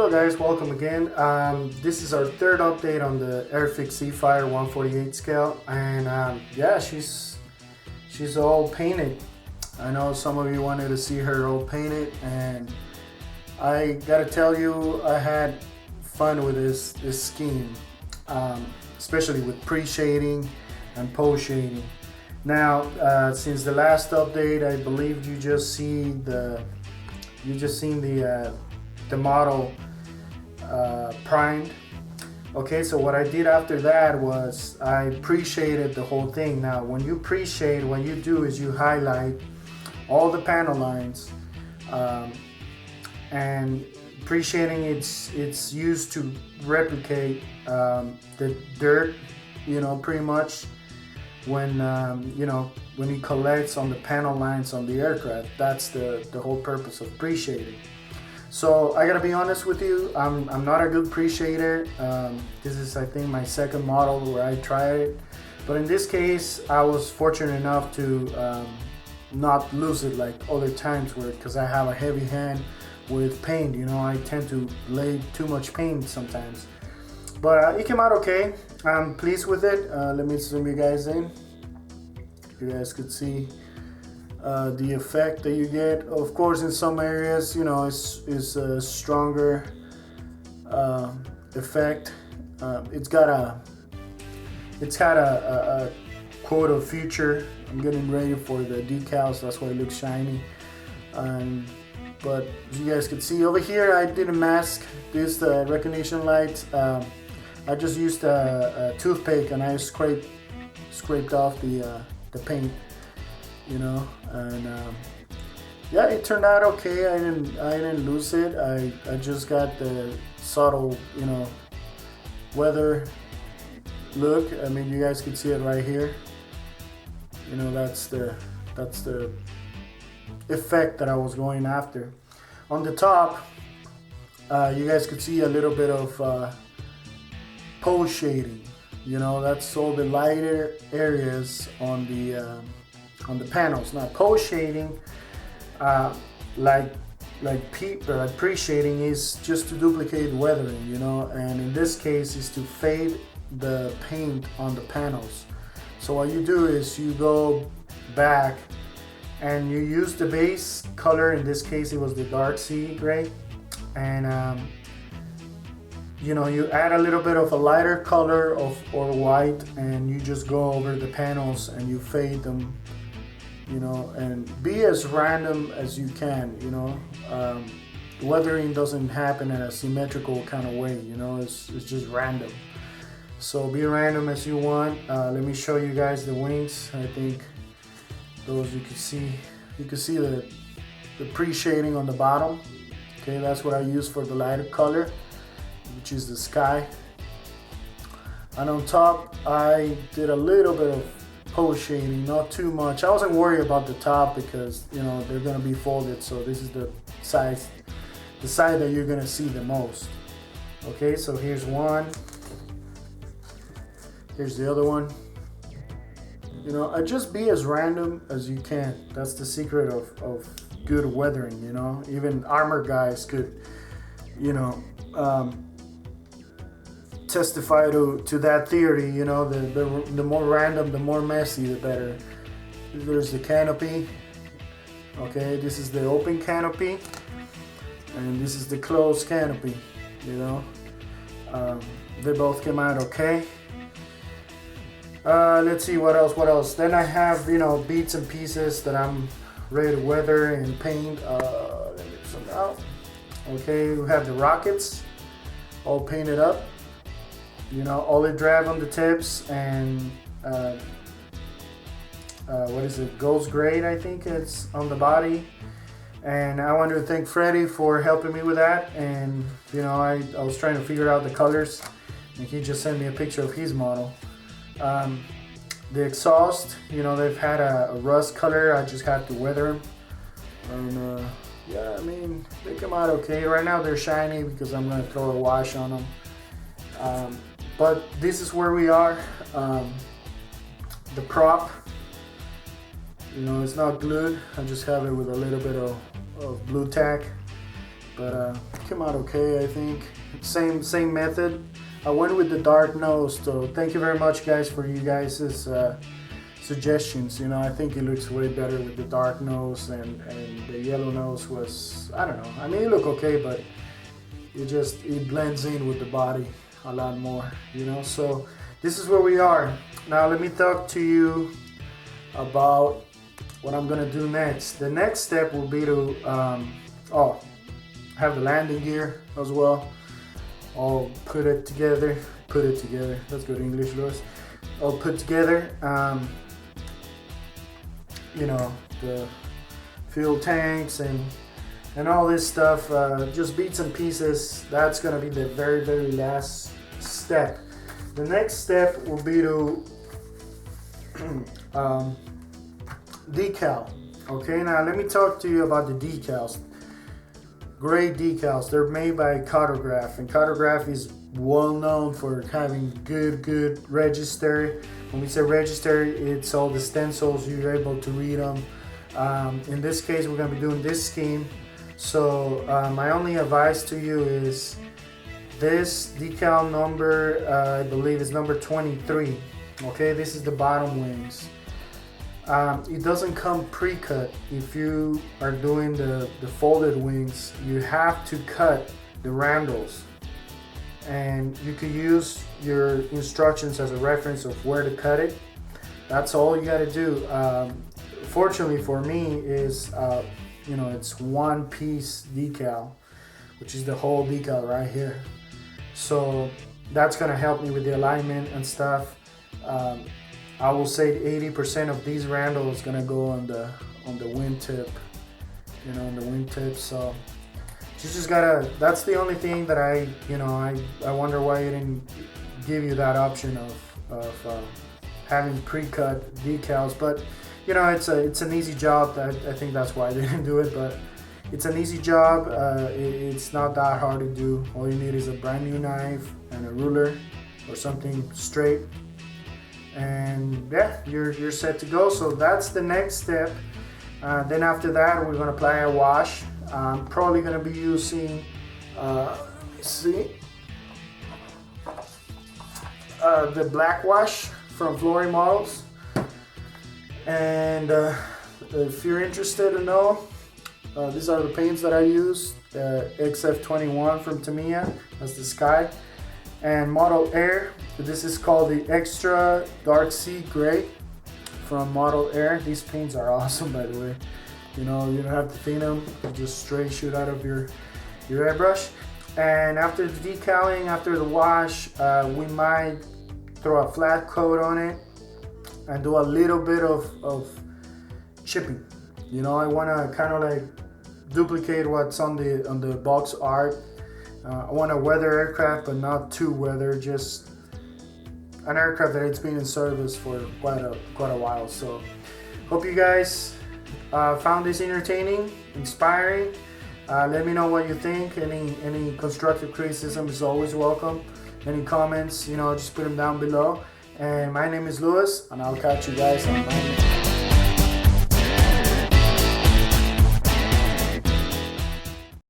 Hello guys, welcome again. This is our third update on the Airfix Seafire 148 scale, and yeah, she's all painted. I know some of you wanted to see her all painted, and I gotta tell you, I had fun with this scheme, especially with pre-shading and post-shading. Now, since the last update, I believe you just seen the model primed. Okay, so what I did after that was I pre-shaded the whole thing. Now, when you pre-shade, what you do is you highlight all the panel lines, and pre-shading it's used to replicate the dirt, pretty much when when it collects on the panel lines on the aircraft. That's the whole purpose of pre-shading. So I gotta be honest with you, I'm not a good pre-shader. This is, I think, my second model where I tried it, but in this case I was fortunate enough to not lose it like other times, because I have a heavy hand with paint. I tend to lay too much paint sometimes, but it came out okay. I'm pleased with it. Let me zoom you guys in. You guys could see the effect that you get. Of course, in some areas, it's a stronger effect. It's had a quote of future. I'm getting ready for the decals. That's why it looks shiny. But as you guys can see over here, I didn't mask this recognition light. I just used a toothpick and I scraped off the paint. And yeah, it turned out okay. I didn't lose it. I just got the subtle, weather look. I mean, you guys can see it right here. That's the effect that I was going after. On the top, you guys could see a little bit of post shading. That's all the lighter areas on the panels. Now, post shading, like pre-shading, is just to duplicate weathering, and in this case is to fade the paint on the panels. So what you do is you go back and you use the base color. In this case, it was the dark sea gray, and you add a little bit of a lighter color or white, and you just go over the panels and you fade them, and be as random as you can. Weathering doesn't happen in a symmetrical kind of way, it's just random. So be random as you want. Let me show you guys the wings. I think those you can see the pre-shading on the bottom. Okay, that's what I use for the lighter color, which is the sky. And on top, I did a little bit of post shading, not too much. I wasn't worried about the top because they're gonna be folded, so this is the side that you're gonna see the most. Okay, so here's one. Here's the other one. I just be as random as you can. That's the secret of good weathering. Even armor guys could, testify to that theory. The more random, the more messy, the better. There's the canopy. Okay, this is the open canopy, and this is the closed canopy. They both came out okay. Let's see what else. Then I have bits and pieces that I'm ready to weather and paint. Let me get some out. Okay, we have the rockets all painted up. Olive drab on the tips, and what is it? Ghost Grade, I think it's on the body. And I want to thank Freddie for helping me with that. And I was trying to figure out the colors, and he just sent me a picture of his model. The exhaust, they've had a rust color. I just have to weather them. And yeah, I mean, they come out okay. Right now they're shiny because I'm going to throw a wash on them. But this is where we are. The prop, it's not glued. I just have it with a little bit of blue tack. but came out okay, I think. Same method. I went with the dark nose, so thank you very much, guys, for you guys' suggestions. You know, I think it looks way better with the dark nose, and the yellow nose was, I don't know. I mean, it looked okay, but it blends in with the body a lot more, you know. So this is where we are. Now let me talk to you about what I'm gonna do next. The next step will be to have the landing gear as well. I'll put it together. That's good English, Louis. I'll put together, you know, the fuel tanks and all this stuff. Just bits and pieces. That's gonna be the very, very last step. The next step will be to decal. Okay, now let me talk to you about the decals. Great decals. They're made by Cartograph, and Cartograph is well known for having good register. When we say register, it's all the stencils, you're able to read them. In this case, we're gonna be doing this scheme. So my only advice to you is this decal number, I believe is number 23. Okay, this is the bottom wings. It doesn't come pre-cut. If you are doing the folded wings, you have to cut the randles, and you can use your instructions as a reference of where to cut it. That's all you got to do. Fortunately for me is you know, it's one piece decal, which is the whole decal right here. So that's gonna help me with the alignment and stuff. I will say 80% of these randles is gonna go on the wingtip, you know, on the wingtip. So you just gotta. That's the only thing that I wonder why it didn't give you that option of having pre-cut decals. But you know, it's an easy job. I think that's why they didn't do it. But it's an easy job. It's not that hard to do. All you need is a brand new knife and a ruler or something straight. And yeah, you're set to go. So that's the next step. Then after that, we're gonna apply a wash. I'm probably gonna be using let me see, the black wash from Flooring Models. And if you're interested to know, these are the paints that I use. XF21 from Tamiya, that's the sky. And Model Air, this is called the Extra Dark Sea Gray from Model Air. These paints are awesome, by the way. You know, you don't have to clean them, they just straight shoot out of your airbrush. And after the decaling, after the wash, we might throw a flat coat on it and do a little bit of chipping. You know, I want to kind of like duplicate what's on the box art. I want to weather aircraft, but not too weather, just an aircraft that it's been in service for quite a while. So hope you guys found this entertaining, inspiring. Let me know what you think. Any constructive criticism is always welcome. Any comments, you know, just put them down below. And my name is Louis, and I'll catch you guys on my next